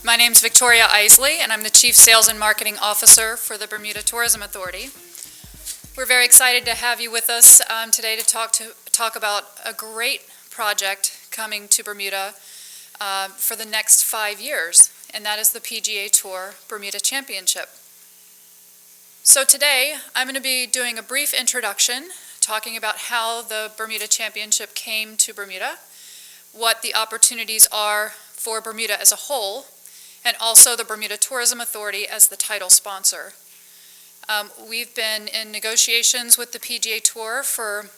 My name's Victoria Isley, and I'm the Chief Sales and Marketing Officer for the Bermuda Tourism Authority. We're very excited to have you with us today to talk about a great project coming to Bermuda for the next 5 years, and that is the PGA Tour Bermuda Championship. So today, I'm going to be doing a brief introduction, talking about how the Bermuda Championship came to Bermuda, what the opportunities are for Bermuda as a whole, and also the Bermuda Tourism Authority as the title sponsor. We've been in negotiations with the PGA Tour for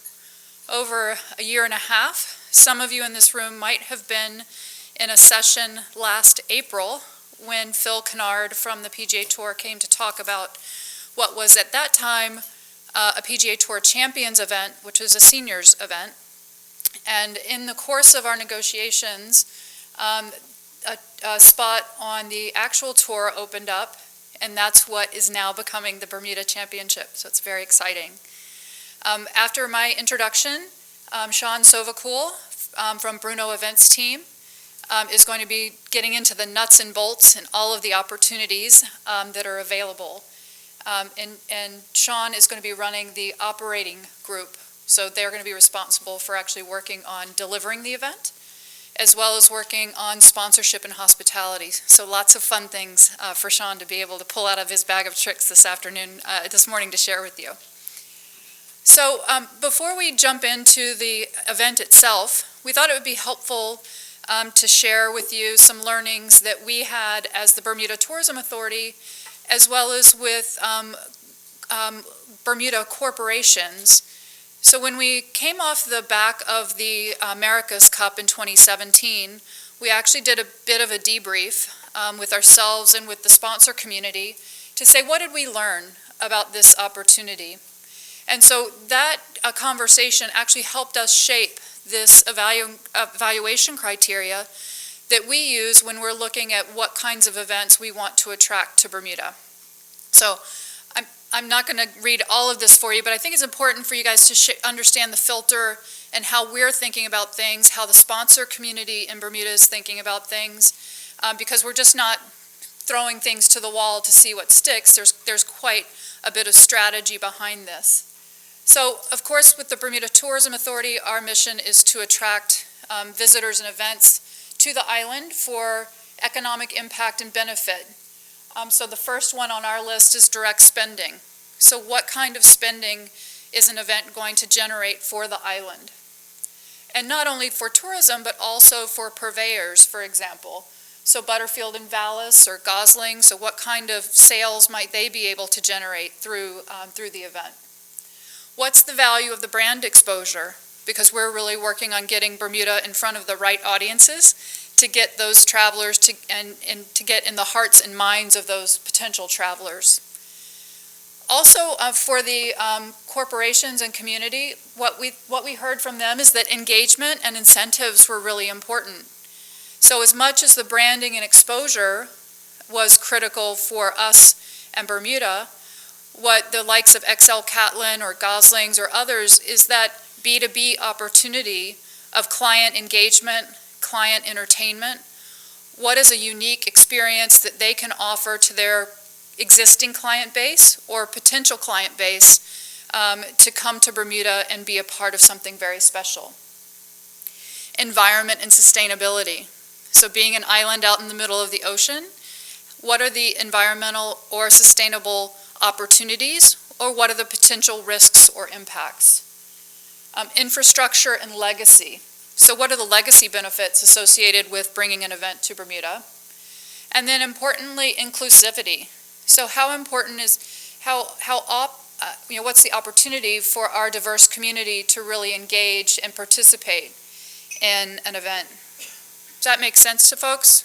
over a year and a half. Some of you in this room might have been in a session last April when Phil Kennard from the PGA Tour came to talk about what was at that time a PGA Tour Champions event, which was a seniors event. And in the course of our negotiations, a spot on the actual tour opened up, and that's what is now becoming the Bermuda Championship, so it's very exciting. After my introduction, Sean Sovacool from Bruno Events team is going to be getting into the nuts and bolts and all of the opportunities that are available. And Sean is going to be running the operating group, so they're going to be responsible for actually working on delivering the event, as well as working on sponsorship and hospitality. So lots of fun things for Sean to be able to pull out of his bag of tricks this morning to share with you. So before we jump into the event itself, we thought it would be helpful to share with you some learnings that we had as the Bermuda Tourism Authority, as well as with Bermuda corporations. So when we came off the back of the America's Cup in 2017, we actually did a bit of a debrief with ourselves and with the sponsor community to say, what did we learn about this opportunity? And so that conversation actually helped us shape this evaluation criteria that we use when we're looking at what kinds of events we want to attract to Bermuda. So I'm not going to read all of this for you, but I think it's important for you guys to understand the filter and how we're thinking about things, how the sponsor community in Bermuda is thinking about things, because we're just not throwing things to the wall to see what sticks. There's quite a bit of strategy behind this. So, of course, with the Bermuda Tourism Authority, our mission is to attract visitors and events to the island for economic impact and benefit. So the first one on our list is direct spending. So what kind of spending is an event going to generate for the island? And not only for tourism, but also for purveyors, for example. So Butterfield and Vallis or Gosling, so what kind of sales might they be able to generate through the event? What's the value of the brand exposure? Because we're really working on getting Bermuda in front of the right audiences to get those travelers and to get in the hearts and minds of those potential travelers. Also, for the corporations and community, what we heard from them is that engagement and incentives were really important. So as much as the branding and exposure was critical for us and Bermuda, what the likes of XL Catlin or Goslings or others is that B2B opportunity of client engagement, client entertainment. What is a unique experience that they can offer to their existing client base or potential client base to come to Bermuda and be a part of something very special? Environment and sustainability. So being an island out in the middle of the ocean, what are the environmental or sustainable opportunities, or what are the potential risks or impacts? Infrastructure and legacy. So what are the legacy benefits associated with bringing an event to Bermuda? And then importantly, inclusivity. So how important is, what's the opportunity for our diverse community to really engage and participate in an event? Does that make sense to folks?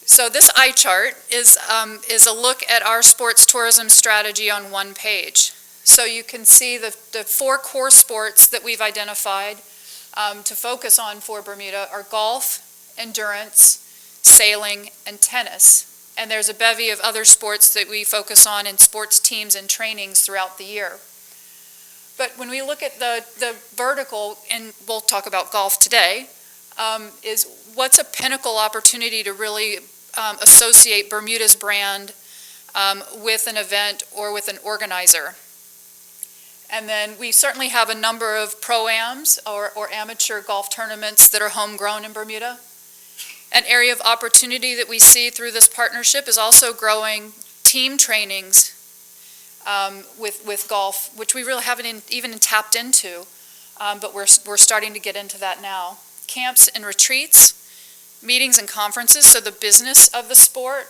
So this eye chart is a look at our sports tourism strategy on one page. So you can see the 4 core sports that we've identified to focus on for Bermuda are golf, endurance, sailing, and tennis. And there's a bevy of other sports that we focus on in sports teams and trainings throughout the year. But when we look at the vertical, and we'll talk about golf today, is what's a pinnacle opportunity to really associate Bermuda's brand with an event or with an organizer. And then we certainly have a number of pro-ams or amateur golf tournaments that are homegrown in Bermuda. An area of opportunity that we see through this partnership is also growing team trainings with golf, which we really haven't even tapped into, but we're starting to get into that now. Camps and retreats, meetings and conferences, so the business of the sport,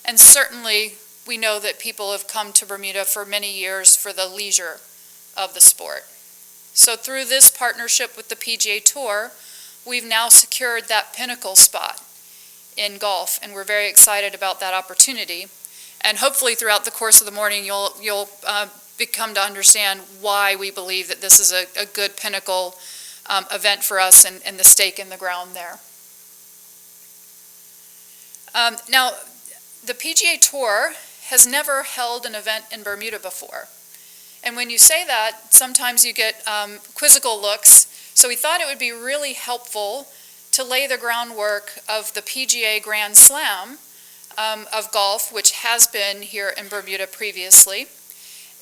and certainly we know that people have come to Bermuda for many years for the leisure of the sport. So through this partnership with the PGA Tour, we've now secured that pinnacle spot in golf, and we're very excited about that opportunity. And hopefully throughout the course of the morning, you'll become to understand why we believe that this is a good pinnacle event for us and the stake in the ground there. Now, the PGA Tour has never held an event in Bermuda before. And when you say that, sometimes you get quizzical looks. So we thought it would be really helpful to lay the groundwork of the PGA Grand Slam of golf, which has been here in Bermuda previously.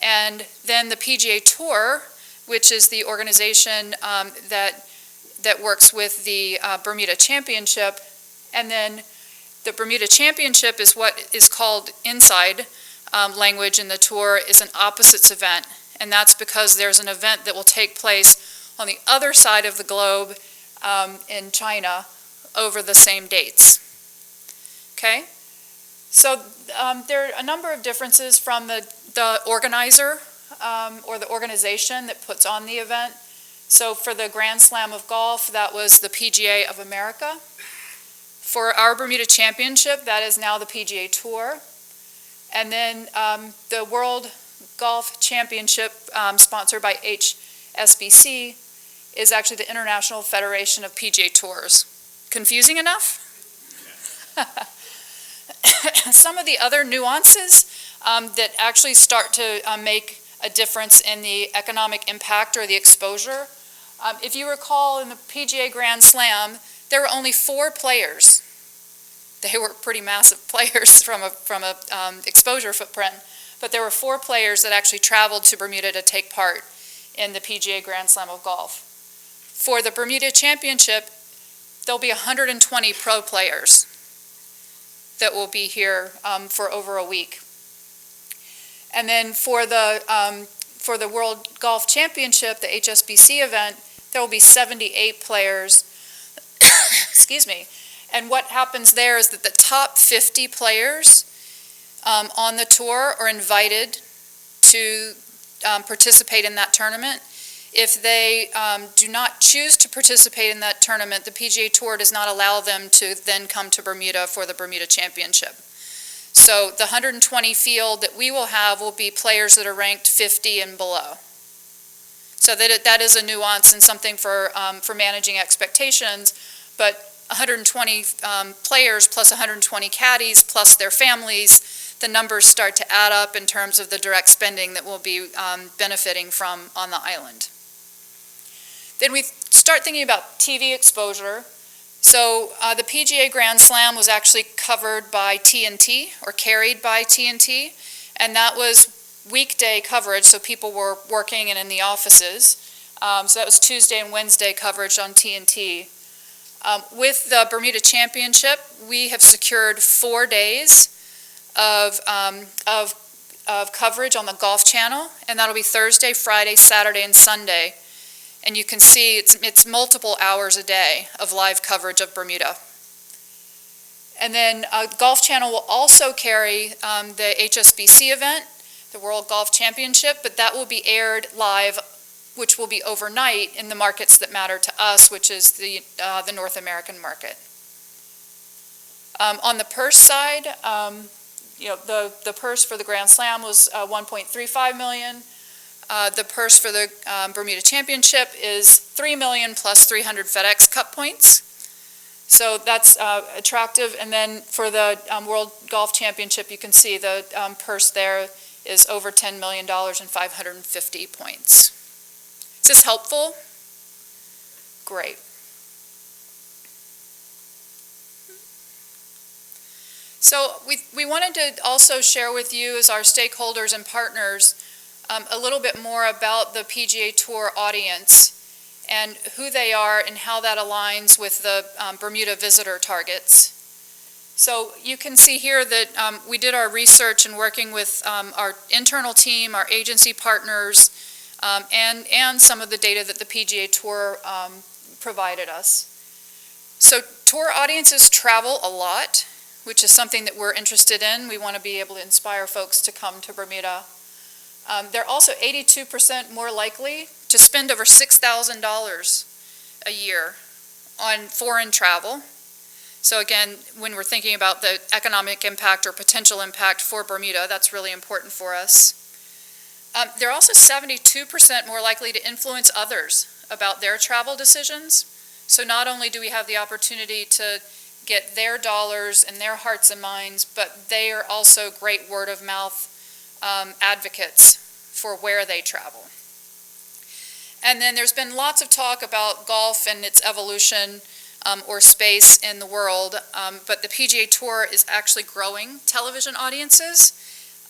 And then the PGA Tour, which is the organization that works with the Bermuda Championship. And then the Bermuda Championship is what is called inside language in the tour is an opposites event, and that's because there's an event that will take place on the other side of the globe in China over the same dates. Okay? So there are a number of differences from the organizer or the organization that puts on the event. So for the Grand Slam of Golf, that was the PGA of America. For our Bermuda Championship, that is now the PGA Tour. And then the World Golf Championship, sponsored by HSBC, is actually the International Federation of PGA Tours. Confusing enough? Some of the other nuances that actually start to make a difference in the economic impact or the exposure. If you recall, in the PGA Grand Slam, there were only 4 players. They were pretty massive players from a exposure footprint, but there were 4 players that actually traveled to Bermuda to take part in the PGA Grand Slam of Golf. For the Bermuda Championship, there'll be 120 pro players that will be here for over a week. And then for the World Golf Championship, the HSBC event, there will be 78 players. Excuse me. And what happens there is that the top 50 players on the tour are invited to participate in that tournament. If they do not choose to participate in that tournament, the PGA Tour does not allow them to then come to Bermuda for the Bermuda Championship. So the 120 field that we will have will be players that are ranked 50 and below. So that is a nuance and something for managing expectations, but 120 players plus 120 caddies plus their families, the numbers start to add up in terms of the direct spending that we'll be benefiting from on the island. Then we start thinking about TV exposure. So the PGA Grand Slam was actually covered by TNT or carried by TNT, and that was weekday coverage, so people were working and in the offices. So that was Tuesday and Wednesday coverage on TNT. With the Bermuda Championship, we have secured 4 days of coverage on the Golf Channel, and that'll be Thursday, Friday, Saturday, and Sunday. And you can see it's multiple hours a day of live coverage of Bermuda. And then Golf Channel will also carry the HSBC event, the World Golf Championship, but that will be aired live, which will be overnight in the markets that matter to us, which is the North American market. On the purse side, the purse for the Grand Slam was $1.35 million. The purse for the Bermuda Championship is $3 million plus 300 FedEx Cup points. So that's attractive. And then for the World Golf Championship, you can see the purse there is over $10 million and 550 points. Is this helpful? Great. So we wanted to also share with you as our stakeholders and partners a little bit more about the PGA Tour audience and who they are and how that aligns with the Bermuda visitor targets. So you can see here that we did our research in working with our internal team, our agency partners, and some of the data that the PGA Tour provided us. So tour audiences travel a lot, which is something that we're interested in. We want to be able to inspire folks to come to Bermuda. They're also 82% more likely to spend over $6,000 a year on foreign travel. So again, when we're thinking about the economic impact or potential impact for Bermuda, that's really important for us. They're also 72% more likely to influence others about their travel decisions. So not only do we have the opportunity to get their dollars and their hearts and minds, but they are also great word of mouth advocates for where they travel. And then there's been lots of talk about golf and its evolution or space in the world, but the PGA Tour is actually growing television audiences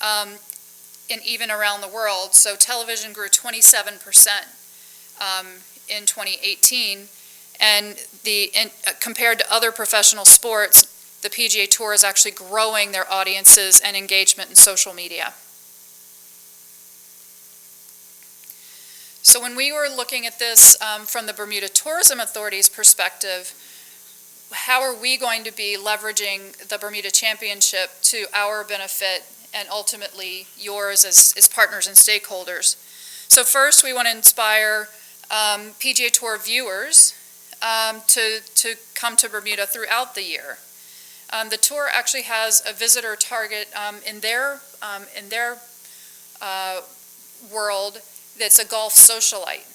and even around the world. So television grew 27% in 2018, and compared to other professional sports, the PGA Tour is actually growing their audiences and engagement in social media. So when we were looking at this from the Bermuda Tourism Authority's perspective, how are we going to be leveraging the Bermuda Championship to our benefit and ultimately yours as partners and stakeholders? So first, we want to inspire PGA Tour viewers to come to Bermuda throughout the year. The tour actually has a visitor target in their world that's a golf socialite,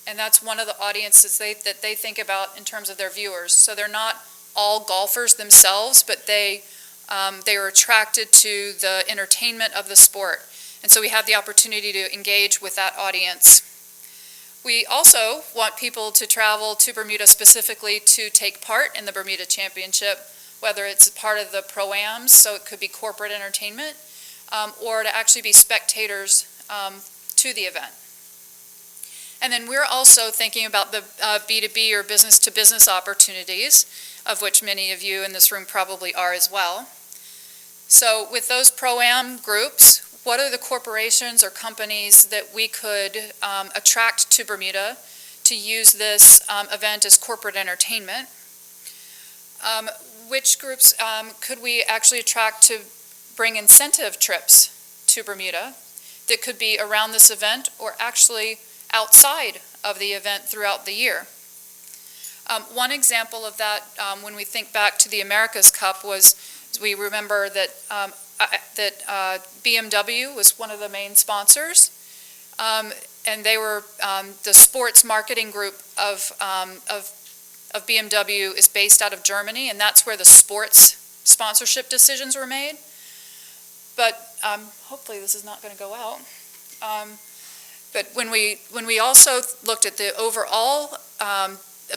and that's one of the audiences that they think about in terms of their viewers. So they're not all golfers themselves, but they are attracted to the entertainment of the sport, and so we have the opportunity to engage with that audience. We also want people to travel to Bermuda specifically to take part in the Bermuda Championship, whether it's part of the Pro-Ams, so it could be corporate entertainment, or to actually be spectators to the event. And then we're also thinking about the B2B or business-to-business opportunities, of which many of you in this room probably are as well. So with those Pro-Am groups, what are the corporations or companies that we could attract to Bermuda to use this event as corporate entertainment? Which groups could we actually attract to bring incentive trips to Bermuda that could be around this event or actually outside of the event throughout the year? One example of that, when we think back to the America's Cup, was we remember that BMW was one of the main sponsors, and they were the sports marketing group of BMW is based out of Germany, and that's where the sports sponsorship decisions were made. But hopefully this is not going to go out. But when we also looked at the overall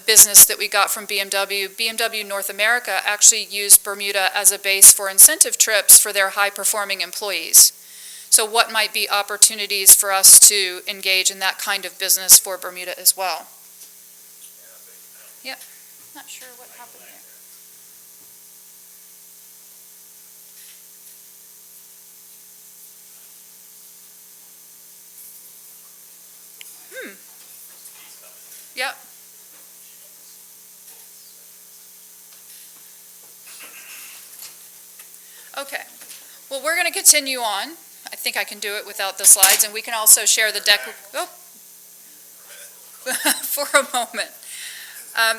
business that we got from BMW North America actually used Bermuda as a base for incentive trips for their high-performing employees. So what might be opportunities for us to engage in that kind of business for Bermuda as well? Yep, not sure what happened there. Yep. Okay, well, we're going to continue on. I think I can do it without the slides, and we can also share the deck for a moment.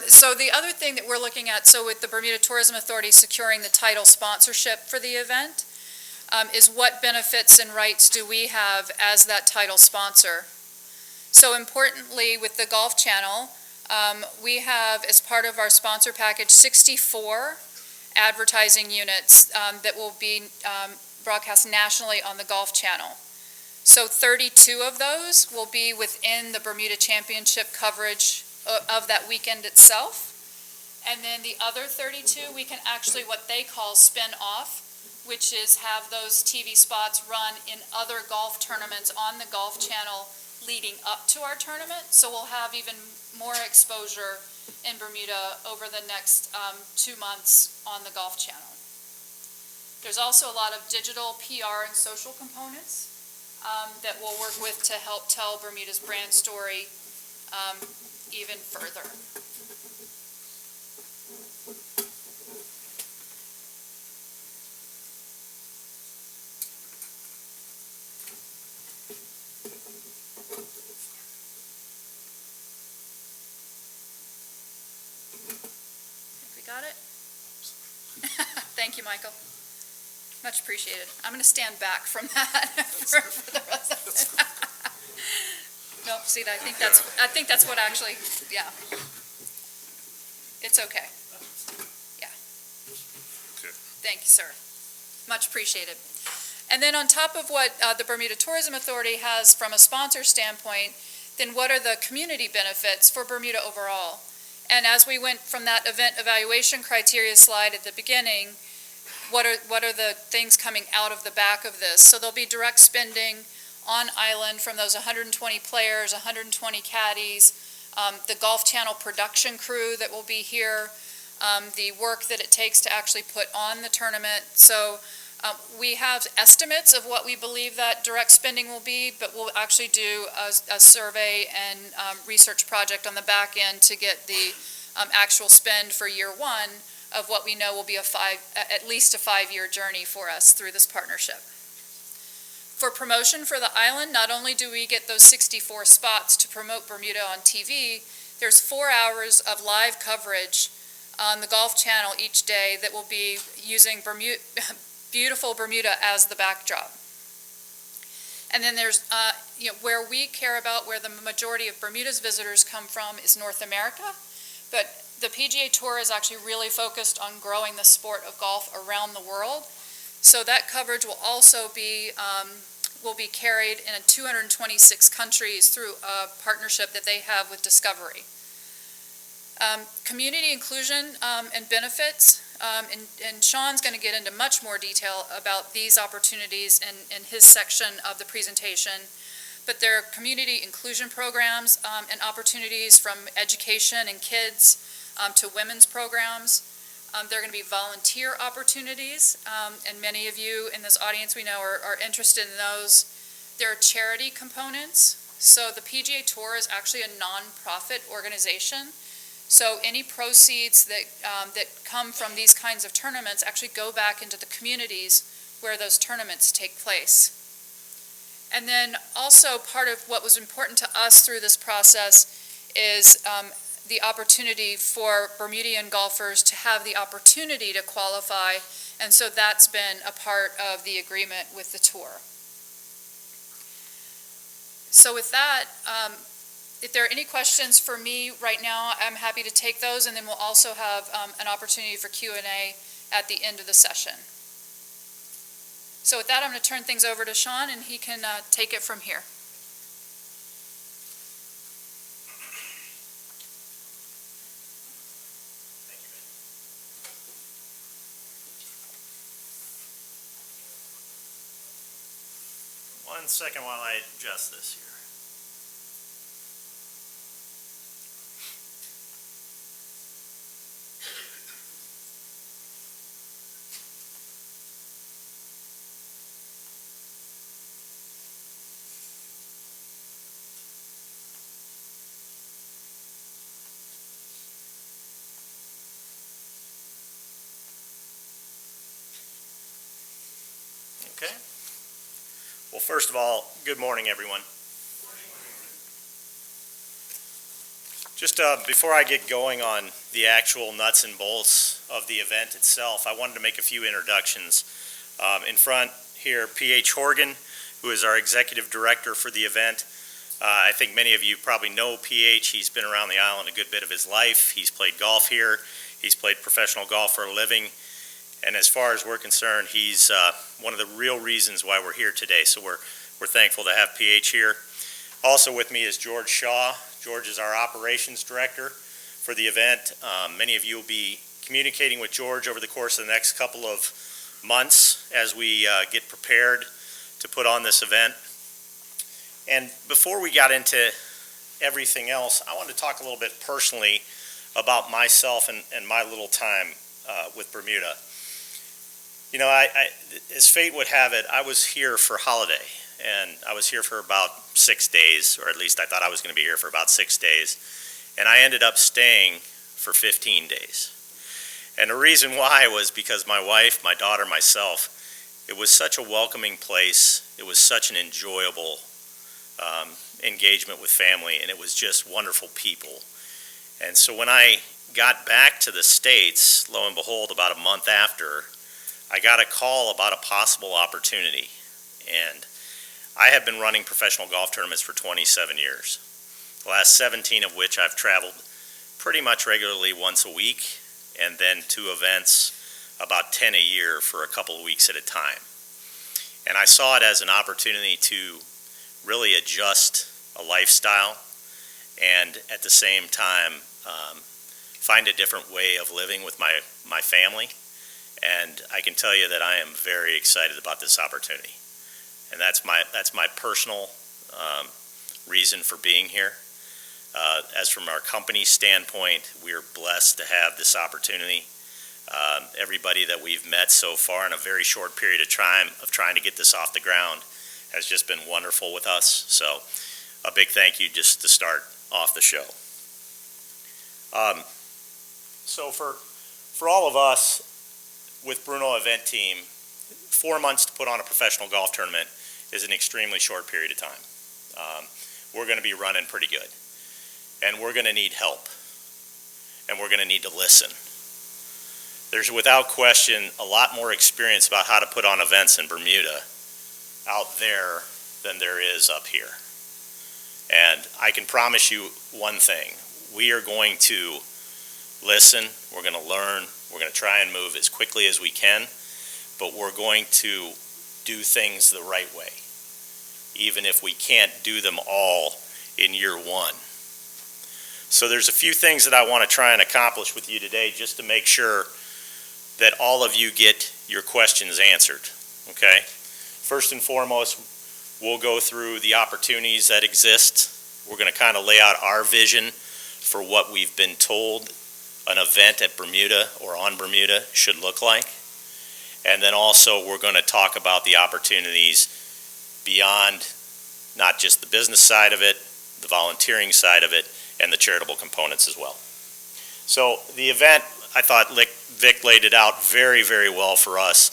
So the other thing that we're looking at, so with the Bermuda Tourism Authority securing the title sponsorship for the event, is what benefits and rights do we have as that title sponsor? So importantly, with the Golf Channel, we have, as part of our sponsor package, 64 advertising units that will be broadcast nationally on the Golf Channel. So 32 of those will be within the Bermuda Championship coverage of that weekend itself. And then the other 32 we can actually, what they call, spin off which is have those TV spots run in other golf tournaments on the Golf Channel leading up to our tournament. So we'll have even more exposure in Bermuda over the next 2 months on the Golf Channel. There's also a lot of digital PR and social components that we'll work with to help tell Bermuda's brand story even further. Got it? Thank you, Michael. Much appreciated. I'm going to stand back from that for the rest of it. Nope, see, I think that's what actually, yeah. It's okay. Yeah. Good. Thank you, sir. Much appreciated. And then on top of what the Bermuda Tourism Authority has from a sponsor standpoint, then what are the community benefits for Bermuda overall? And as we went from that event evaluation criteria slide at the beginning, what are the things coming out of the back of this? So there'll be direct spending on island from those 120 players, 120 caddies, the Golf Channel production crew that will be here, the work that it takes to actually put on the tournament. So we have estimates of what we believe that direct spending will be, but we'll actually do a survey and research project on the back end to get the actual spend for year one of what we know will be at least a 5-year journey for us through this partnership. For promotion for the island, not only do we get those 64 spots to promote Bermuda on TV, there's 4 hours of live coverage on the Golf Channel each day that will be using beautiful Bermuda as the backdrop. And then there's, where we care about where the majority of Bermuda's visitors come from is North America, but the PGA Tour is actually really focused on growing the sport of golf around the world. So that coverage will also be, carried in 226 countries through a partnership that they have with Discovery. Community inclusion and benefits, and Sean's going to get into much more detail about these opportunities in his section of the presentation. But there are community inclusion programs and opportunities from education and kids to women's programs. There are going to be volunteer opportunities, and many of you in this audience we know are interested in those. There are charity components. So the PGA Tour is actually a non-profit organization. So any proceeds that come from these kinds of tournaments actually go back into the communities where those tournaments take place. And then also part of what was important to us through this process is the opportunity for Bermudian golfers to have the opportunity to qualify, and so that's been a part of the agreement with the tour. So with that, if there are any questions for me right now, I'm happy to take those, and then we'll also have an opportunity for Q&A at the end of the session. So with that, I'm going to turn things over to Sean, and he can take it from here. Thank you, Ben. 1 second while I adjust this here. Okay. Well, first of all, good morning, everyone. Just before I get going on the actual nuts and bolts of the event itself, I wanted to make a few introductions. In front here, P.H. Horgan, who is our executive director for the event. I think many of you probably know P.H. He's been around the island a good bit of his life. He's played golf here. He's played professional golf for a living. And as far as we're concerned, he's one of the real reasons why we're here today. So we're thankful to have PH here. Also with me is George Shaw. George is our operations director for the event. Many of you will be communicating with George over the course of the next couple of months as we get prepared to put on this event. And before we got into everything else, I wanted to talk a little bit personally about myself and my little time with Bermuda. You know, as fate would have it, I was here for holiday, and I was here for about 6 days, or at least I thought I was going to be here for about 6 days, and I ended up staying for 15 days. And the reason why was because my wife, my daughter, myself, it was such a welcoming place. It was such an enjoyable engagement with family, and it was just wonderful people. And so when I got back to the States, lo and behold, about a month after, I got a call about a possible opportunity. And I have been running professional golf tournaments for 27 years, the last 17 of which I've traveled pretty much regularly once a week, and then 2 events, about 10 a year for a couple of weeks at a time. And I saw it as an opportunity to really adjust a lifestyle and at the same time find a different way of living with my family. And I can tell you that I am very excited about this opportunity. And that's my personal reason for being here. As from our company standpoint, we are blessed to have this opportunity. Everybody that we've met so far in a very short period of time of trying to get this off the ground has just been wonderful with us. So a big thank you just to start off the show. So for all of us with Bruno Event Team, 4 months to put on a professional golf tournament is an extremely short period of time. We're going to be running pretty good, and we're going to need help, and we're going to need to listen. There's without question a lot more experience about how to put on events in Bermuda out there than there is up here. And I can promise you one thing: we are going to listen, we're going to learn, we're going to try and move as quickly as we can, but we're going to do things the right way, even if we can't do them all in year 1. So there's a few things that I want to try and accomplish with you today just to make sure that all of you get your questions answered, okay? First and foremost, we'll go through the opportunities that exist. We're going to kind of lay out our vision for what we've been told an event at Bermuda or on Bermuda should look like. And then also we're going to talk about the opportunities beyond not just the business side of it, the volunteering side of it, and the charitable components as well. So the event, I thought Vic laid it out very, very well for us,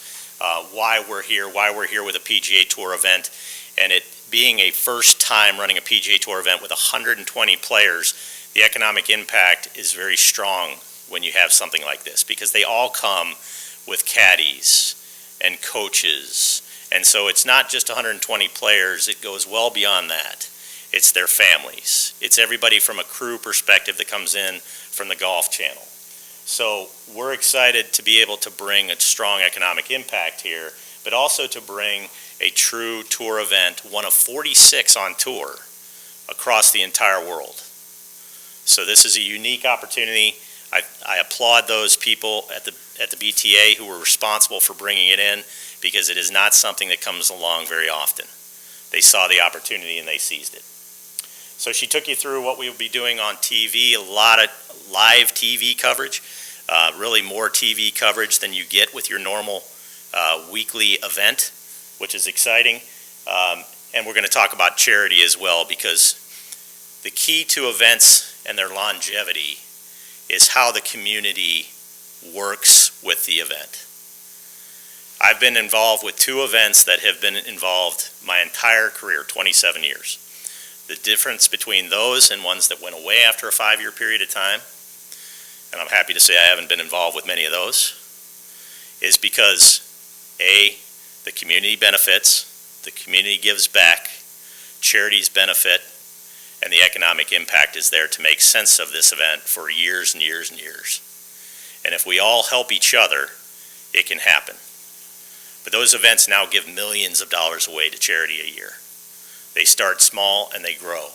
why we're here with a PGA Tour event, and it being a first time running a PGA Tour event with 120 players, the economic impact is very strong when you have something like this, because they all come with caddies and coaches, and so it's not just 120 players, it goes well beyond that. It's their families. It's everybody from a crew perspective that comes in from the Golf Channel. So we're excited to be able to bring a strong economic impact here, but also to bring a true tour event, one of 46 on tour across the entire world. So this is a unique opportunity. I applaud those people at the BTA who were responsible for bringing it in, because it is not something that comes along very often. They saw the opportunity and they seized it. So she took you through what we will be doing on TV, a lot of live TV coverage, really more TV coverage than you get with your normal weekly event, which is exciting. And we're going to talk about charity as well, because the key to events and their longevity is how the community works with the event. I've been involved with 2 events that have been involved my entire career, 27 years. The difference between those and ones that went away after a 5-year period of time, and I'm happy to say I haven't been involved with many of those, is because A, the community benefits, the community gives back, charities benefit, and the economic impact is there to make sense of this event for years and years and years. And if we all help each other, it can happen. But those events now give millions of dollars away to charity a year. They start small and they grow.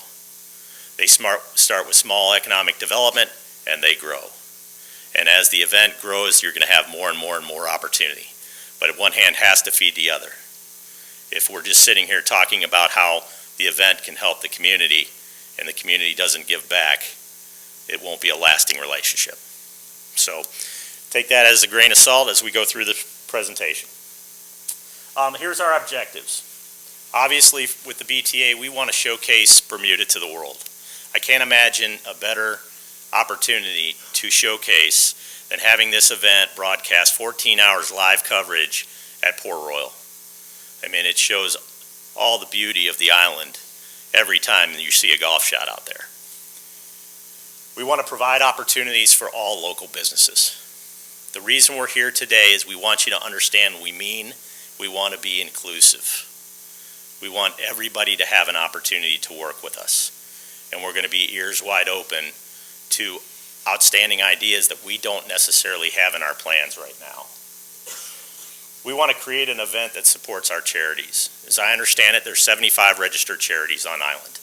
They start with small economic development and they grow. And as the event grows, you're going to have more and more and more opportunity. but one hand has to feed the other. If we're just sitting here talking about how the event can help the community and the community doesn't give back, it won't be a lasting relationship. So take that as a grain of salt as we go through the presentation. Here's our objectives. Obviously, with the BTA, we want to showcase Bermuda to the world. I can't imagine a better opportunity to showcase than having this event broadcast 14 hours live coverage at Port Royal. I mean, it shows all the beauty of the island every time you see a golf shot out there. We want to provide opportunities for all local businesses. The reason we're here today is we want you to understand we want to be inclusive. We want everybody to have an opportunity to work with us. And we're going to be ears wide open to outstanding ideas that we don't necessarily have in our plans right now. We want to create an event that supports our charities. As I understand it, there's 75 registered charities on island.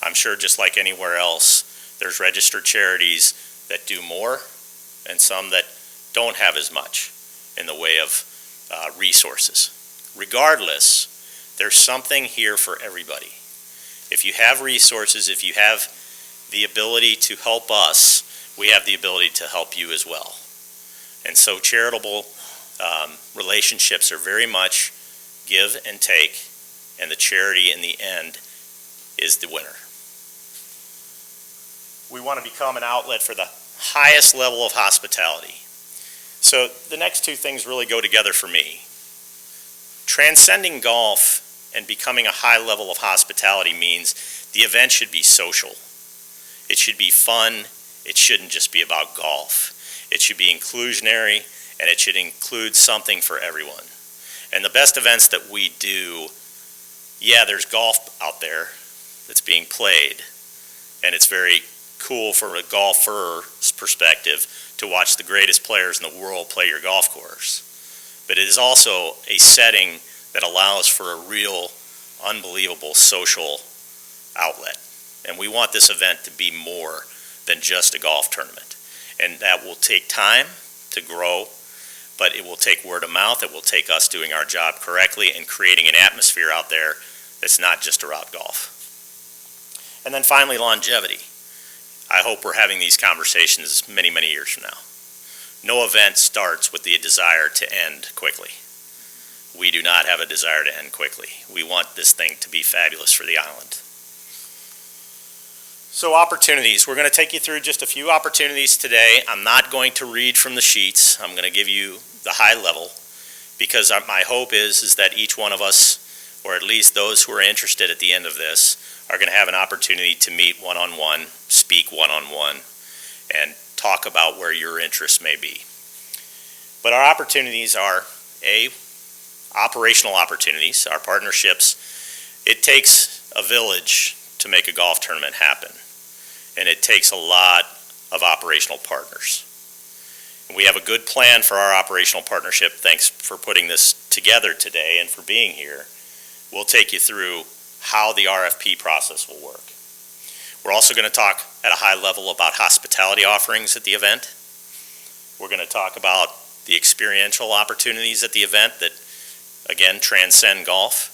I'm sure just like anywhere else, there's registered charities that do more and some that don't have as much in the way of resources. Regardless, there's something here for everybody. If you have resources, if you have the ability to help us, we have the ability to help you as well. And so charitable relationships are very much give and take, and the charity in the end is the winner. We want to become an outlet for the highest level of hospitality. So the next two things really go together for me. Transcending golf and becoming a high level of hospitality means the event should be social. It should be fun. It shouldn't just be about golf. It should be inclusionary, and it should include something for everyone. And the best events that we do, yeah, there's golf out there that's being played, and it's very cool from a golfer's perspective to watch the greatest players in the world play your golf course. But it is also a setting that allows for a real, unbelievable social outlet. And we want this event to be more than just a golf tournament. And that will take time to grow, but it will take word of mouth. It will take us doing our job correctly and creating an atmosphere out there that's not just around golf. And then finally, longevity. I hope we're having these conversations many, many years from now. No event starts with the desire to end quickly. We do not have a desire to end quickly. We want this thing to be fabulous for the island. So opportunities. We're going to take you through just a few opportunities today. I'm not going to read from the sheets. I'm going to give you the high level because my hope is that each one of us, or at least those who are interested at the end of this, are going to have an opportunity to meet one-on-one, speak one-on-one, and talk about where your interests may be. But our opportunities are, A, operational opportunities, our partnerships. It takes a village to make a golf tournament happen, and it takes a lot of operational partners. And we have a good plan for our operational partnership. Thanks for putting this together today and for being here. We'll take you through how the RFP process will work. We're also going to talk at a high level about hospitality offerings at the event. We're going to talk about the experiential opportunities at the event that, again, transcend golf.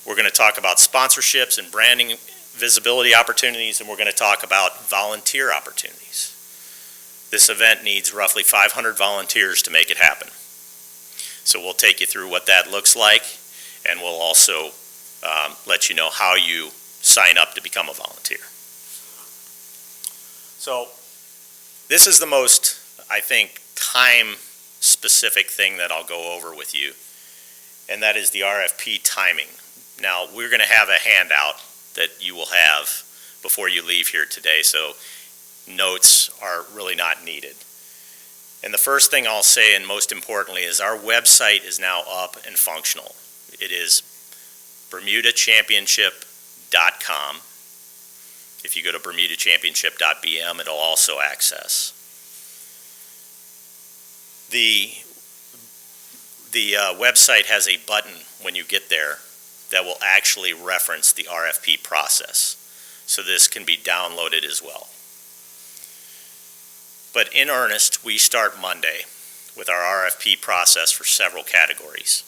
We're going to talk about sponsorships and branding visibility opportunities, and we're going to talk about volunteer opportunities. This event needs roughly 500 volunteers to make it happen. So we'll take you through what that looks like, and we'll also let you know how you sign up to become a volunteer. So this is the most, I think, time-specific thing that I'll go over with you, and that is the RFP timing. Now, we're going to have a handout that you will have before you leave here today, so notes are really not needed. And the first thing I'll say, and most importantly, is our website is now up and functional. It is BermudaChampionship.com. If you go to BermudaChampionship.bm, it'll also access. The website has a button when you get there that will actually reference the RFP process. So this can be downloaded as well. But in earnest, we start Monday with our RFP process for several categories.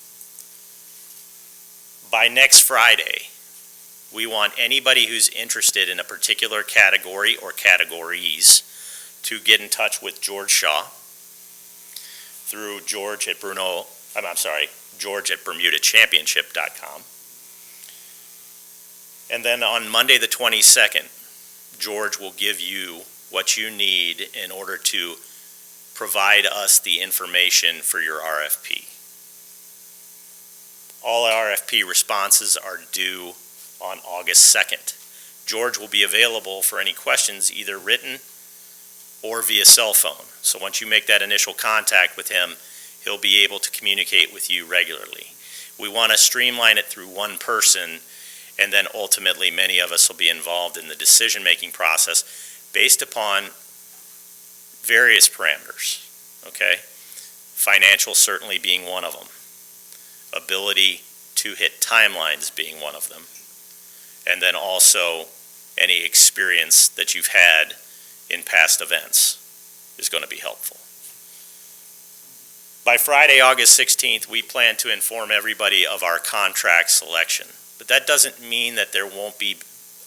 By next Friday, we want anybody who's interested in a particular category or categories to get in touch with George Shaw through George at BermudaChampionship.com. And then on Monday the 22nd, George will give you what you need in order to provide us the information for your RFP. All RFP responses are due on August 2nd. George will be available for any questions, either written or via cell phone. So once you make that initial contact with him, he'll be able to communicate with you regularly. We want to streamline it through one person, and then ultimately many of us will be involved in the decision-making process based upon various parameters, okay? Financial certainly being one of them. Ability to hit timelines being one of them. And then also any experience that you've had in past events is going to be helpful. By Friday, August 16th, we plan to inform everybody of our contract selection. But that doesn't mean that there won't be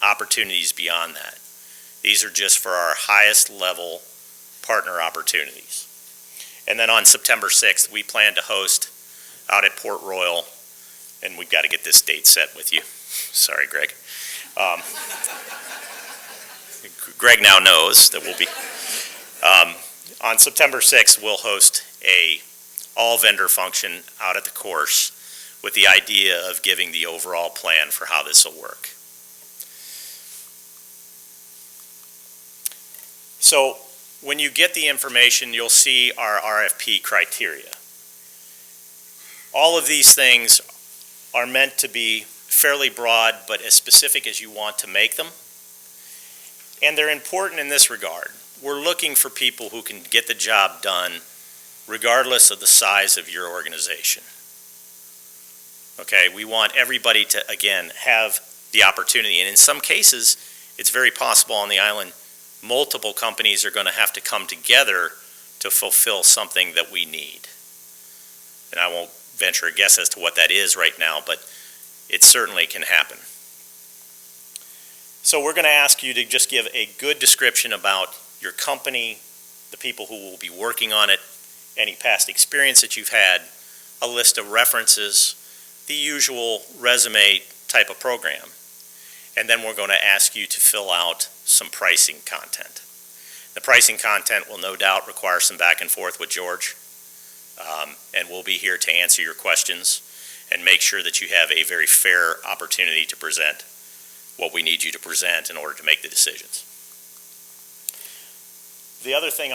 opportunities beyond that. These are just for our highest level partner opportunities. And then on September 6th, we plan to host out at Port Royal, and we've got to get this date set with you. Sorry, Greg. Greg now knows that we'll be, on September 6th, we'll host a all-vendor function out at the course with the idea of giving the overall plan for how this will work. So when you get the information, you'll see our RFP criteria. All of these things are meant to be fairly broad, but as specific as you want to make them. And they're important in this regard. We're looking for people who can get the job done regardless of the size of your organization. Okay, we want everybody to, again, have the opportunity. And in some cases, it's very possible on the island, multiple companies are going to have to come together to fulfill something that we need. And I won't venture a guess as to what that is right now, but it certainly can happen. So we're going to ask you to just give a good description about your company, the people who will be working on it, any past experience that you've had, a list of references, the usual resume type of program. And then we're going to ask you to fill out some pricing content. The pricing content will no doubt require some back and forth with George, and we'll be here to answer your questions and make sure that you have a very fair opportunity to present what we need you to present in order to make the decisions. The other thing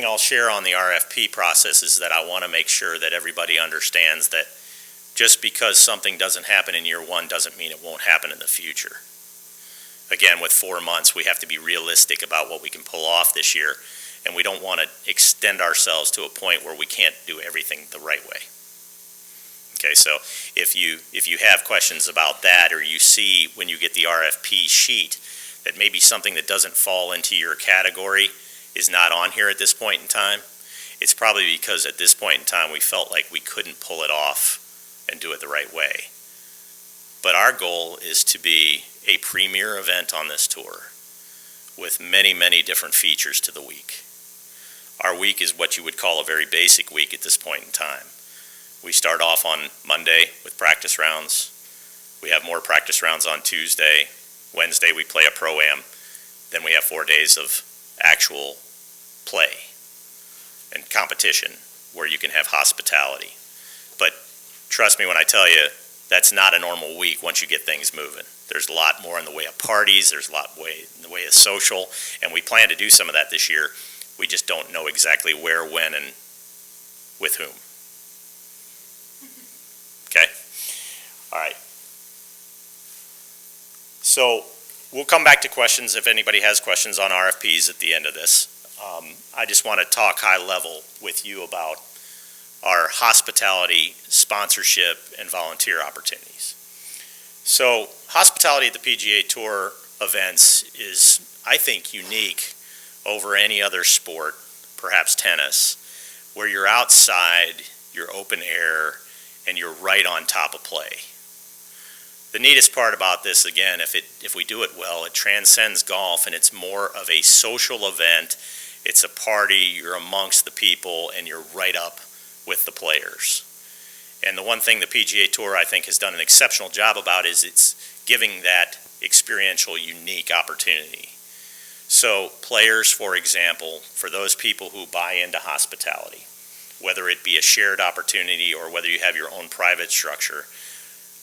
I'll share on the RFP process is that I want to make sure that everybody understands that just because something doesn't happen in year one doesn't mean it won't happen in the future. Again, with 4 months, we have to be realistic about what we can pull off this year, and we don't want to extend ourselves to a point where we can't do everything the right way. Okay, so if you have questions about that, or you see when you get the RFP sheet that maybe something that doesn't fall into your category is not on here at this point in time, it's probably because at this point in time we felt like we couldn't pull it off and do it the right way. But our goal is to be a premier event on this tour with many, many different features to the week. Our week is what you would call a very basic week at this point in time. We start off on Monday with practice rounds. We have more practice rounds on Tuesday. Wednesday we play a pro-am. Then we have 4 days of actual play and competition where you can have hospitality. But trust me when I tell you, that's not a normal week once you get things moving. There's a lot more in the way of parties, there's a lot in the way of social, and we plan to do some of that this year. We just don't know exactly where, when, and with whom. Okay? All right. So we'll come back to questions if anybody has questions on RFPs at the end of this. I just want to talk high level with you about our hospitality, sponsorship, and volunteer opportunities. So hospitality at the PGA Tour events is, I think, unique over any other sport, perhaps tennis, where you're outside, you're open air, and you're right on top of play. The neatest part about this, again, if we do it well, it transcends golf, and it's more of a social event. It's a party, you're amongst the people, and you're right up with the players. And the one thing the PGA Tour, I think, has done an exceptional job about is it's giving that experiential, unique opportunity. So players, for example, for those people who buy into hospitality, whether it be a shared opportunity or whether you have your own private structure,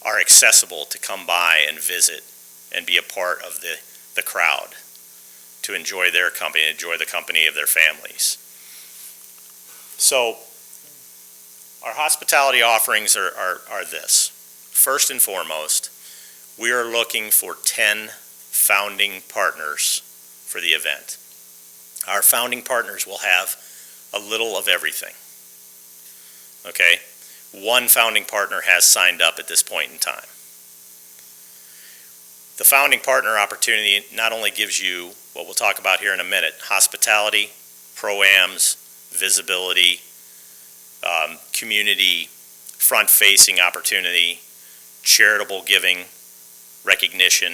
are accessible to come by and visit and be a part of the crowd, to enjoy their company, enjoy the company of their families. So our hospitality offerings are this. First and foremost, we are looking for 10 founding partners for the event. Our founding partners will have a little of everything. Okay? One founding partner has signed up at this point in time. The founding partner opportunity not only gives you what we'll talk about here in a minute, hospitality, pro-ams, visibility, community, front-facing opportunity, charitable giving, recognition.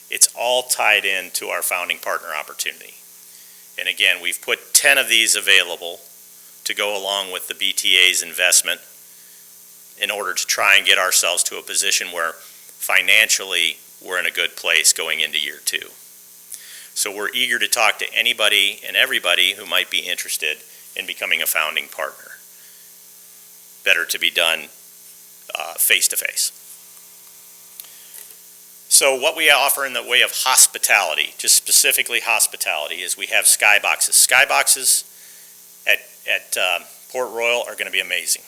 It's all tied into our founding partner opportunity. And again, we've put 10 of these available to go along with the BTA's investment in order to try and get ourselves to a position where financially we're in a good place going into year 2. So we're eager to talk to anybody and everybody who might be interested in becoming a founding partner. Better to be done face-to-face. So what we offer in the way of hospitality, just specifically hospitality, is we have skyboxes. Skyboxes at Port Royal are going to be amazing.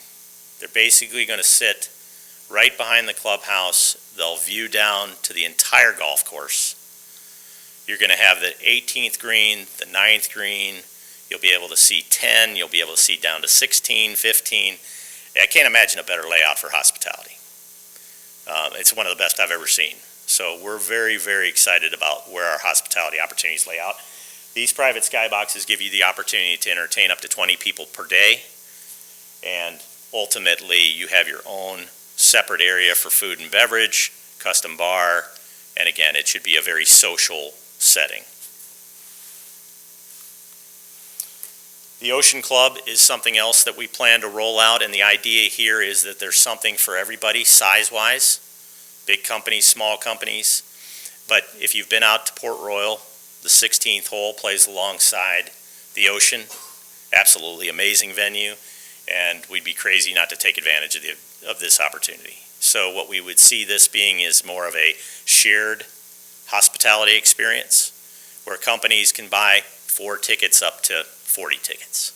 They're basically going to sit right behind the clubhouse. They'll view down to the entire golf course. You're going to have the 18th green, the 9th green. You'll be able to see 10. You'll be able to see down to 16, 15. I can't imagine a better layout for hospitality. It's one of the best I've ever seen. So we're very, very excited about where our hospitality opportunities lay out. These private skyboxes give you the opportunity to entertain up to 20 people per day. And ultimately, you have your own separate area for food and beverage, custom bar, and again, it should be a very social setting. The Ocean Club is something else that we plan to roll out, and the idea here is that there's something for everybody size-wise, big companies, small companies. But if you've been out to Port Royal, the 16th hole plays alongside the ocean. Absolutely amazing venue, and we'd be crazy not to take advantage of this opportunity. So what we would see this being is more of a shared hospitality experience where companies can buy 4 tickets up to 40 tickets.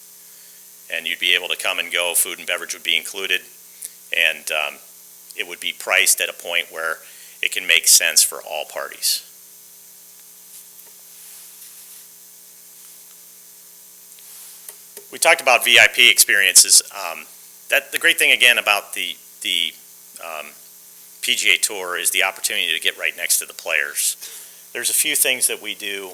And you'd be able to come and go, food and beverage would be included, and it would be priced at a point where it can make sense for all parties. We talked about VIP experiences. The great thing again about the PGA Tour is the opportunity to get right next to the players. There's a few things that we do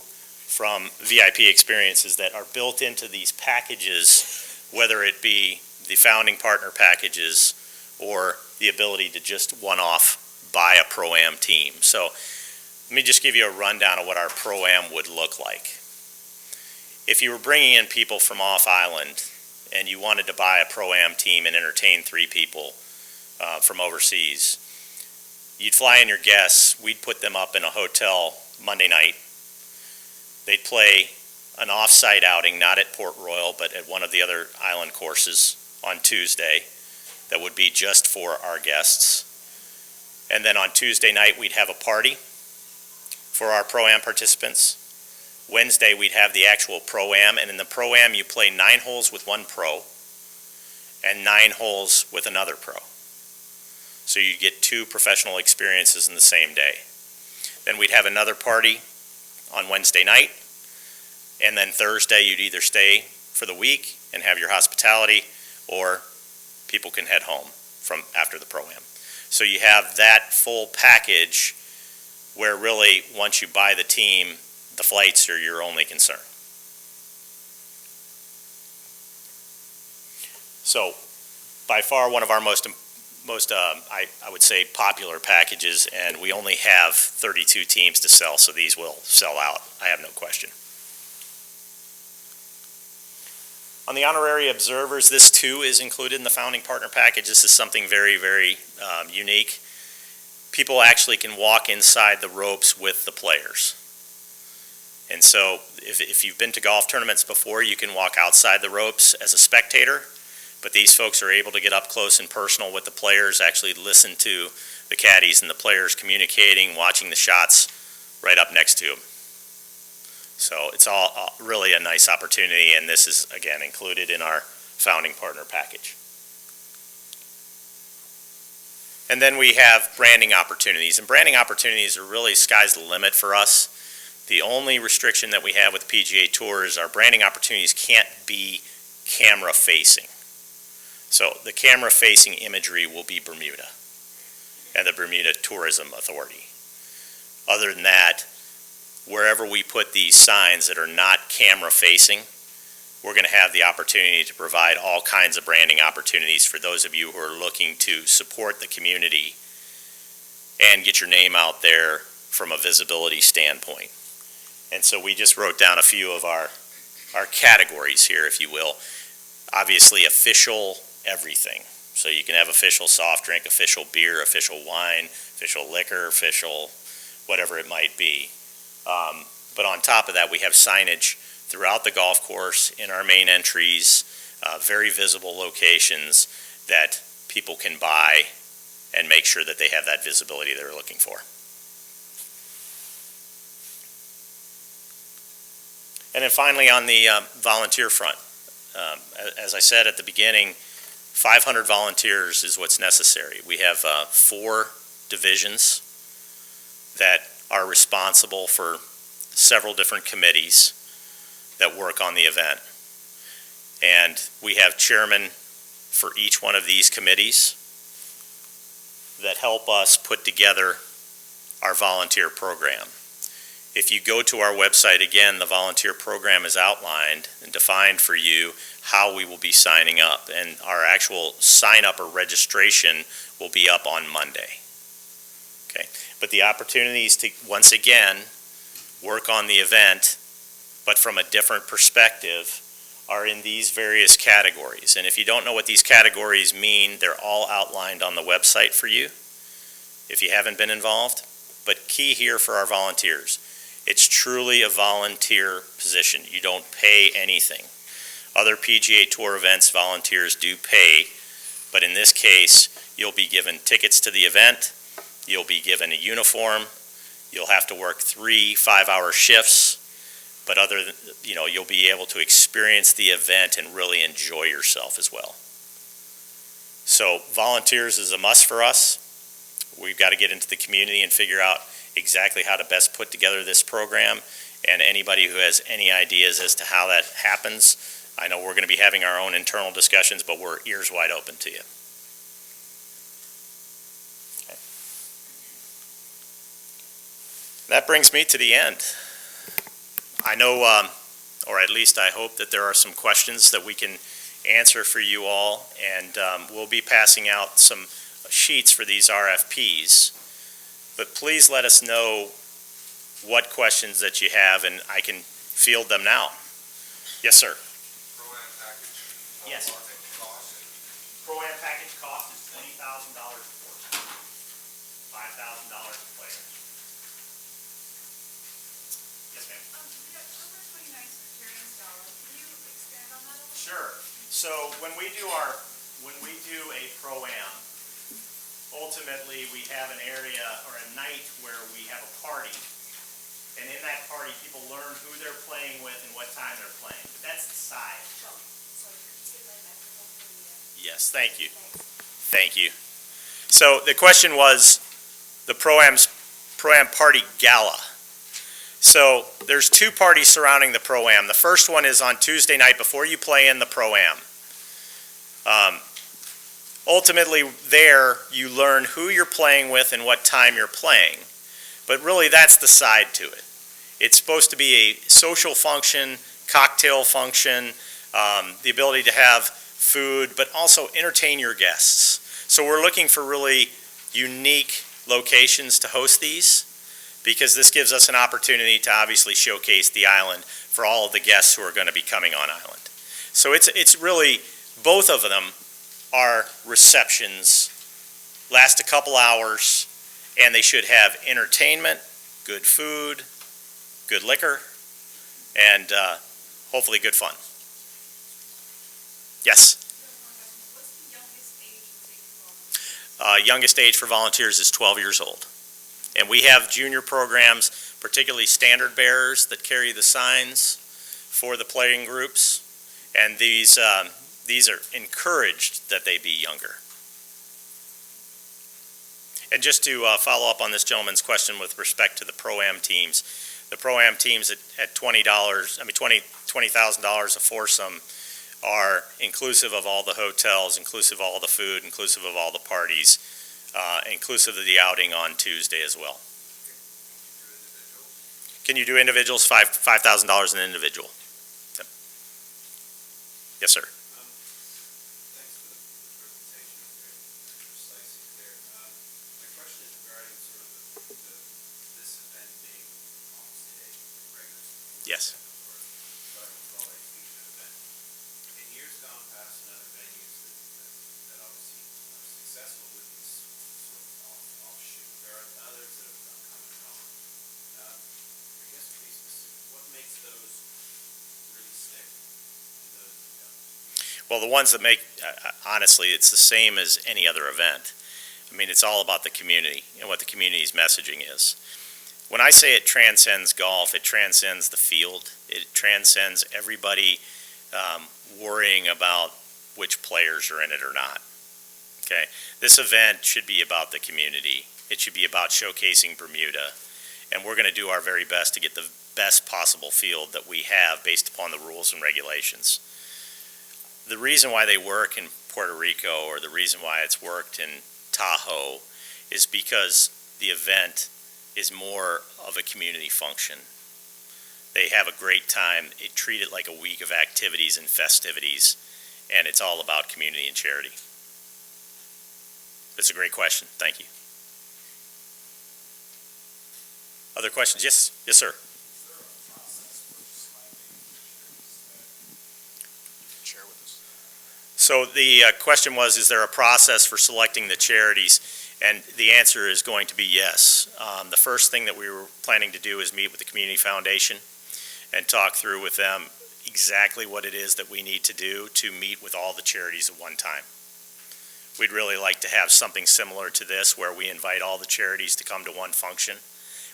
from VIP experiences that are built into these packages, whether it be the founding partner packages or the ability to just one-off buy a Pro-Am team. So let me just give you a rundown of what our Pro-Am would look like. If you were bringing in people from off-island and you wanted to buy a Pro-Am team and entertain 3 people from overseas, you'd fly in your guests, we'd put them up in a hotel Monday night. They'd play an off-site outing, not at Port Royal, but at one of the other island courses on Tuesday that would be just for our guests. And then on Tuesday night, we'd have a party for our Pro-Am participants. Wednesday, we'd have the actual Pro-Am, and in the Pro-Am, you play 9 holes with one pro and 9 holes with another pro. So you get 2 professional experiences in the same day. Then we'd have another party on Wednesday night, and then Thursday, you'd either stay for the week and have your hospitality, or people can head home from after the Pro-Am. So you have that full package where really, once you buy the team, the flights are your only concern. So by far one of our most I would say popular packages, and we only have 32 teams to sell, so these will sell out, I have no question. On the honorary observers, this too is included in the founding partner package. This is something very, very unique. People actually can walk inside the ropes with the players. And so if you've been to golf tournaments before, you can walk outside the ropes as a spectator, but these folks are able to get up close and personal with the players, actually listen to the caddies and the players communicating, watching the shots right up next to them. So it's all really a nice opportunity, and this is, again, included in our founding partner package. And then we have branding opportunities, and branding opportunities are really sky's the limit for us. The only restriction that we have with the PGA Tour is our branding opportunities can't be camera facing. So the camera facing imagery will be Bermuda and the Bermuda Tourism Authority. Other than that, wherever we put these signs that are not camera facing, we're going to have the opportunity to provide all kinds of branding opportunities for those of you who are looking to support the community and get your name out there from a visibility standpoint. And so we just wrote down a few of our categories here, if you will. Obviously, official everything. So you can have official soft drink, official beer, official wine, official liquor, official whatever it might be. But on top of that, we have signage throughout the golf course, in our main entries, very visible locations that people can buy and make sure that they have that visibility they're looking for. And then finally, on the volunteer front, as I said at the beginning, 500 volunteers is what's necessary. We have 4 divisions that are responsible for several different committees that work on the event. And we have chairmen for each one of these committees that help us put together our volunteer program. If you go to our website, again, the volunteer program is outlined and defined for you how we will be signing up. And our actual sign up or registration will be up on Monday. Okay. But the opportunities to, once again, work on the event, but from a different perspective, are in these various categories. And if you don't know what these categories mean, they're all outlined on the website for you, if you haven't been involved. But key here for our volunteers, it's truly a volunteer position. You don't pay anything. Other PGA Tour events, volunteers do pay, but in this case, you'll be given tickets to the event, you'll be given a uniform, you'll have to work 3 5-hour shifts, but you'll be able to experience the event and really enjoy yourself as well. So volunteers is a must for us. We've got to get into the community and figure out exactly how to best put together this program, and anybody who has any ideas as to how that happens, I know we're going to be having our own internal discussions, but we're ears wide open to you. Okay. That brings me to the end. I know, or at least I hope, that there are some questions that we can answer for you all, and we'll be passing out some sheets for these RFPs. But please let us know what questions that you have, and I can field them now. Yes, sir. Pro-Am package. Yes. Cost. Pro-Am package cost is $20,000 a course, $5,000 a player. Yes, ma'am. The October 29th Securities Dollar, can you expand on that a little? Sure. So when we do a Pro-Am, ultimately we have an area or a night where we have a party, and in that party people learn who they're playing with and what time they're playing. But that's the side. Yes, thank you. Thank you. So the question was the Pro-Am Party Gala. So there's 2 parties surrounding the Pro-Am. The first one is on Tuesday night before you play in the Pro-Am. Ultimately, there you learn who you're playing with and what time you're playing. But really, that's the side to it. It's supposed to be a social function, cocktail function, the ability to have food, but also entertain your guests. So we're looking for really unique locations to host these, because this gives us an opportunity to obviously showcase the island for all of the guests who are going to be coming on island. So it's really, both of them are receptions, last a couple hours, and they should have entertainment, good food, good liquor, and hopefully good fun. Yes? What's the youngest age to take volunteers? Youngest age for volunteers is 12 years old. And we have junior programs, particularly standard bearers that carry the signs for the playing groups. And these are encouraged that they be younger. And just to follow up on this gentleman's question with respect to the Pro-Am teams, the Pro-Am teams at $20,000 a foursome are inclusive of all the hotels, inclusive of all the food, inclusive of all the parties, inclusive of the outing on Tuesday as well. Can you do individuals? $5,000 an individual. Yep. Yes, sir. Thanks for the presentation, very precise and clear. My question is regarding sort of this event being obviously a regular. Yes. Or what I would call a featured event. In years gone past and other venues that obviously are successful with these sort of offshoot, there are others that have come and gone. I guess to be specific, what makes those really stick and those that don't? Well, the ones that make, honestly, it's the same as any other event. I mean, it's all about the community and what the community's messaging is. When I say it transcends golf, it transcends the field. It transcends everybody worrying about which players are in it or not. Okay? This event should be about the community. It should be about showcasing Bermuda. And we're going to do our very best to get the best possible field that we have based upon the rules and regulations. The reason why they work in Puerto Rico, or the reason why it's worked in Tahoe, is because the event is more of a community function. They have a great time. They treat it like a week of activities and festivities, and it's all about community and charity. That's a great question. Thank you. Other questions? Yes, yes, sir. Is there a process for selecting charities that you can share with us? So the question was, is there a process for selecting the charities? And the answer is going to be yes. The first thing that we were planning to do is meet with the Community Foundation and talk through with them exactly what it is that we need to do to meet with all the charities at one time. We'd really like to have something similar to this, where we invite all the charities to come to one function.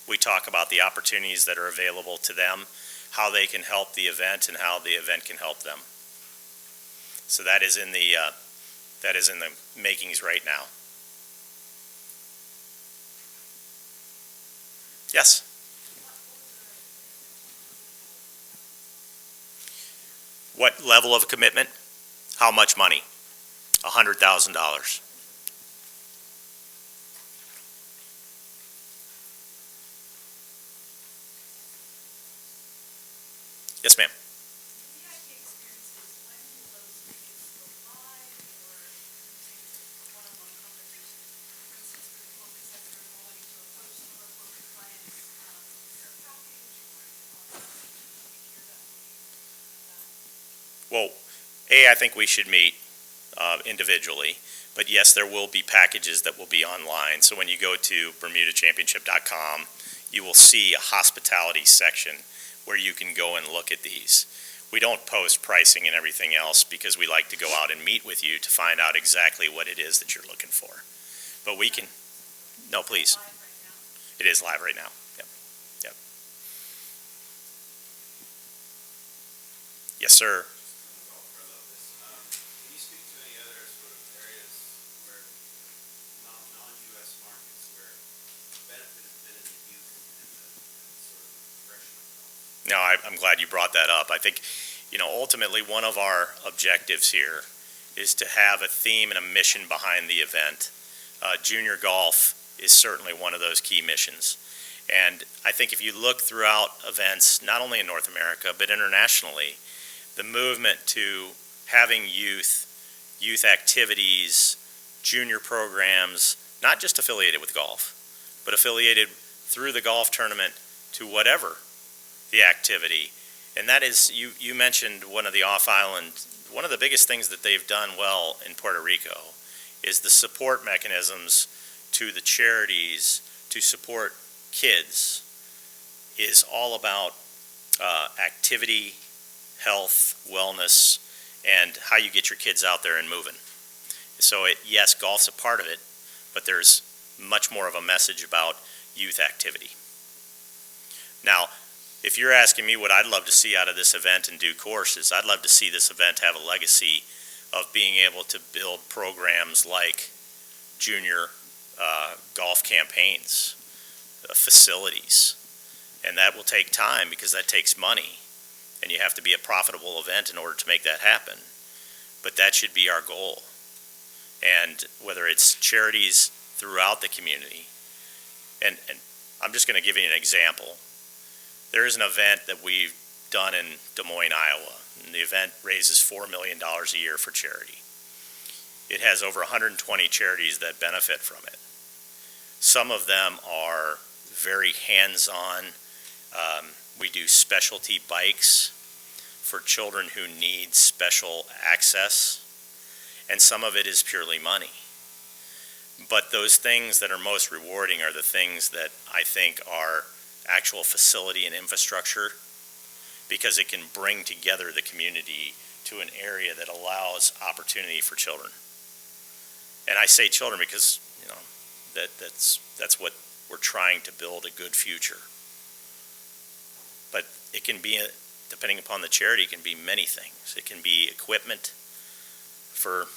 We talk about the opportunities that are available to them, how they can help the event, and how the event can help them. So that is in the makings right now. Yes. What level of commitment? How much money? $100,000. Yes, ma'am. VIP experiences, when will those tickets go live, or one-on-one conversation? For instance, for the focus that they're wanting to approach some of our corporate clients, is there a package, or is it online? Can we hear that from you? Well, I think we should meet individually, but yes, there will be packages that will be online. So when you go to BermudaChampionship.com, you will see a hospitality section where you can go and look at these. We don't post pricing and everything else because we like to go out and meet with you to find out exactly what it is that you're looking for. But we can, no, please. Live right now? It is live right now. Yep. Yep. Yes, sir. Can you speak to any other sort of areas where non-U.S. markets where the benefit has been in the youth and the sort of progression of golf? No, I'm glad you brought that up. I think, ultimately one of our objectives here is to have a theme and a mission behind the event. Junior golf is certainly one of those key missions. And I think if you look throughout events, not only in North America, but internationally, the movement to having youth youth activities, junior programs, not just affiliated with golf, but affiliated through the golf tournament to whatever the activity. And that is, you mentioned one of the off-island, one of the biggest things that they've done well in Puerto Rico is the support mechanisms to the charities to support kids is all about activity, health, wellness, and how you get your kids out there and moving. So yes, golf's a part of it, but there's much more of a message about youth activity. Now, if you're asking me what I'd love to see out of this event in due course is I'd love to see this event have a legacy of being able to build programs like junior golf campaigns, facilities, and that will take time because that takes money, and you have to be a profitable event in order to make that happen. But that should be our goal. And whether it's charities throughout the community, and I'm just going to give you an example. There is an event that we've done in Des Moines, Iowa, and the event raises $4 million a year for charity. It has over 120 charities that benefit from it. Some of them are very hands-on. We do specialty bikes for children who need special access, and some of it is purely money. But those things that are most rewarding are the things that I think are actual facility and infrastructure, because it can bring together the community to an area that allows opportunity for children. And I say children because, you know, that's what we're trying to build, a good future. But it can be, depending upon the charity, it can be many things. It can be equipment for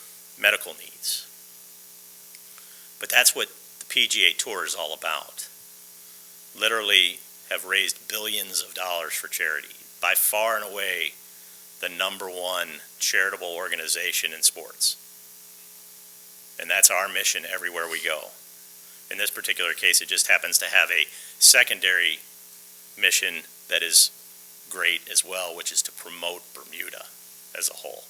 medical needs. But that's what the PGA Tour is all about. Literally have raised billions of dollars for charity. By far and away, the #1 charitable organization in sports. And that's our mission everywhere we go. In this particular case, it just happens to have a secondary mission that is great as well, which is to promote Bermuda as a whole.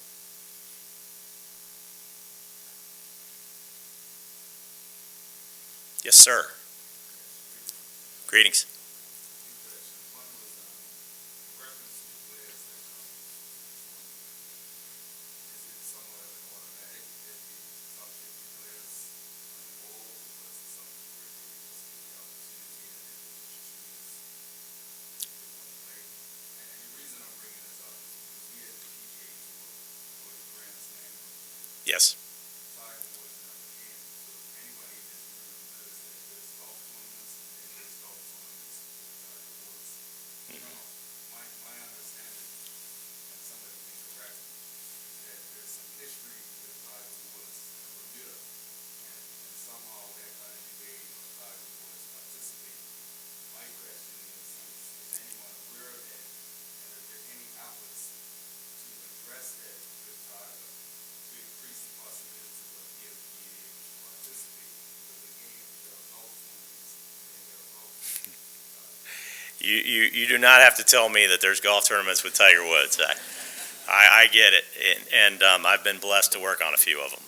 Yes, sir. Greetings. Yes. You do not have to tell me that there's golf tournaments with Tiger Woods. I get it, and I've been blessed to work on a few of them.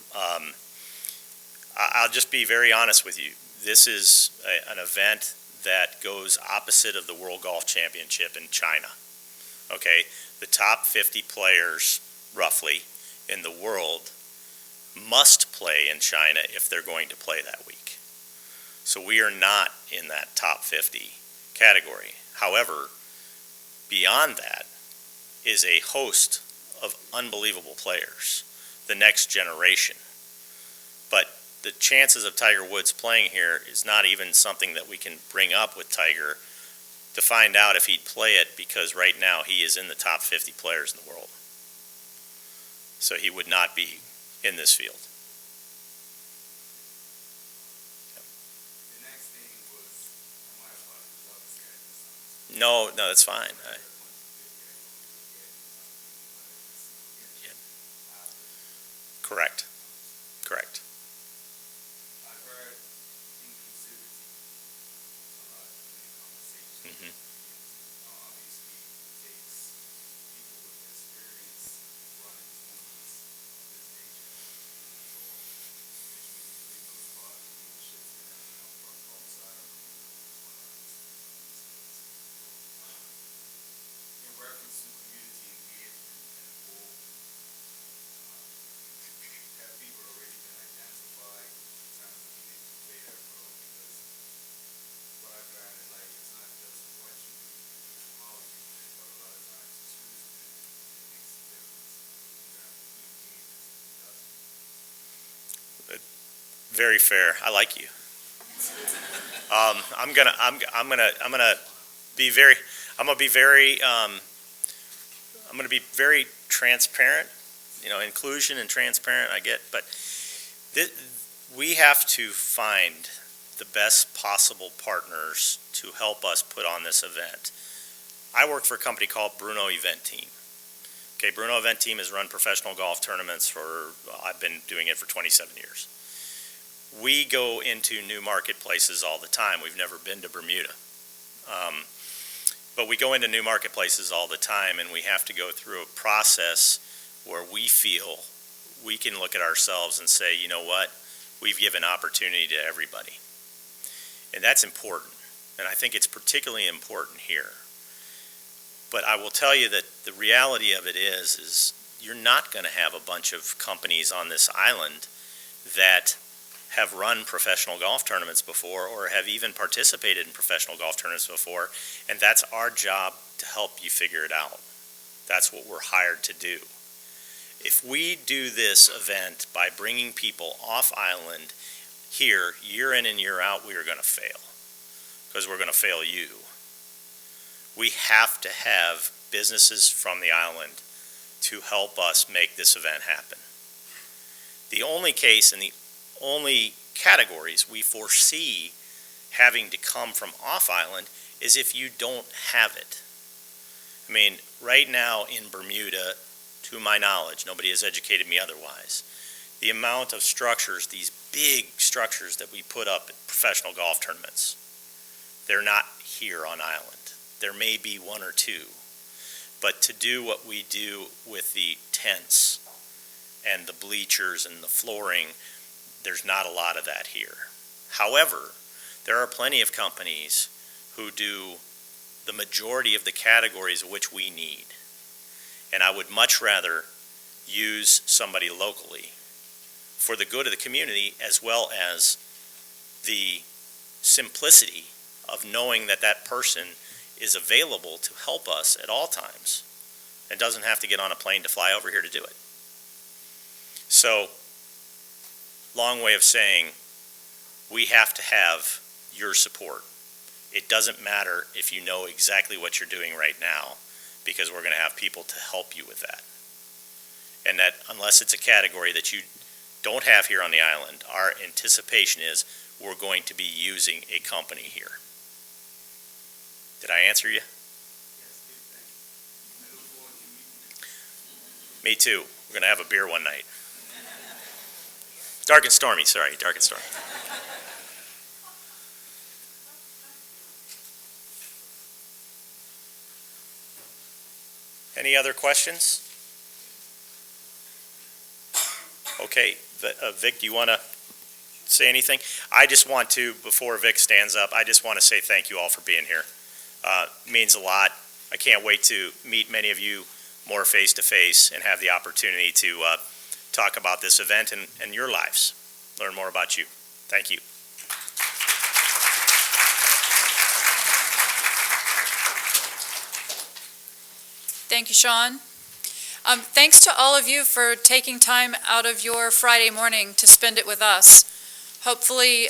I'll just be very honest with you. This is an event that goes opposite of the World Golf Championship in China. Okay, the top 50 players, roughly, in the world must play in China if they're going to play that week. So we are not in that top 50 category. However, beyond that is a host of unbelievable players, the next generation. But the chances of Tiger Woods playing here is not even something that we can bring up with Tiger to find out if he'd play it, because right now he is in the top 50 players in the world. So he would not be in this field. No, that's fine. Correct. Correct. I've heard inclusivity a lot in conversation. Mm-hmm. Obviously, it takes people with experience running tournaments of this nature. Very fair. I like you. I'm gonna be very transparent. You know, inclusion and transparent, I get, but we have to find the best possible partners to help us put on this event. I work for a company called Bruno Event Team. Okay, Bruno Event Team has run professional golf tournaments I've been doing it for 27 years. We go into new marketplaces all the time. We've never been to Bermuda. But we go into new marketplaces all the time, and we have to go through a process where we feel we can look at ourselves and say, you know what, we've given opportunity to everybody. And that's important. And I think it's particularly important here. But I will tell you that the reality of it is you're not going to have a bunch of companies on this island that have run professional golf tournaments before or have even participated in professional golf tournaments before, and that's our job to help you figure it out. That's what we're hired to do. If we do this event by bringing people off island here year in and year out, we are going to fail, because we're going to fail you. We have to have businesses from the island to help us make this event happen. The only case and the only categories we foresee having to come from off island is if you don't have it. I mean, right now in Bermuda, to my knowledge, nobody has educated me otherwise, the amount of structures, these big structures that we put up at professional golf tournaments, they're not here on island. There may be one or two, but to do what we do with the tents and the bleachers and the flooring, there's not a lot of that here. However, there are plenty of companies who do the majority of the categories which we need. And I would much rather use somebody locally for the good of the community, as well as the simplicity of knowing that that person is available to help us at all times and doesn't have to get on a plane to fly over here to do it. So, long way of saying, we have to have your support. It doesn't matter if you know exactly what you're doing right now, because we're going to have people to help you with that. And that unless it's a category that you don't have here on the island, our anticipation is we're going to be using a company here. Did I answer you? Yes, good, thanks. I look forward to meeting you. Me too. We're going to have a beer one night. Dark and stormy, sorry, dark and stormy. Any other questions? Okay, Vic, do you want to say anything? I just want to, before Vic stands up, I just want to say thank you all for being here. It means a lot. I can't wait to meet many of you more face to face and have the opportunity to talk about this event and your lives, learn more about you. Thank you. Thank you, Sean. Thanks to all of you for taking time out of your Friday morning to spend it with us. Hopefully,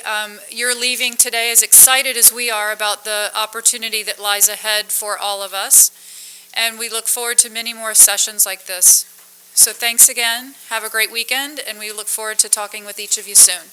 you're leaving today as excited as we are about the opportunity that lies ahead for all of us. And we look forward to many more sessions like this. So thanks again. Have a great weekend, and we look forward to talking with each of you soon.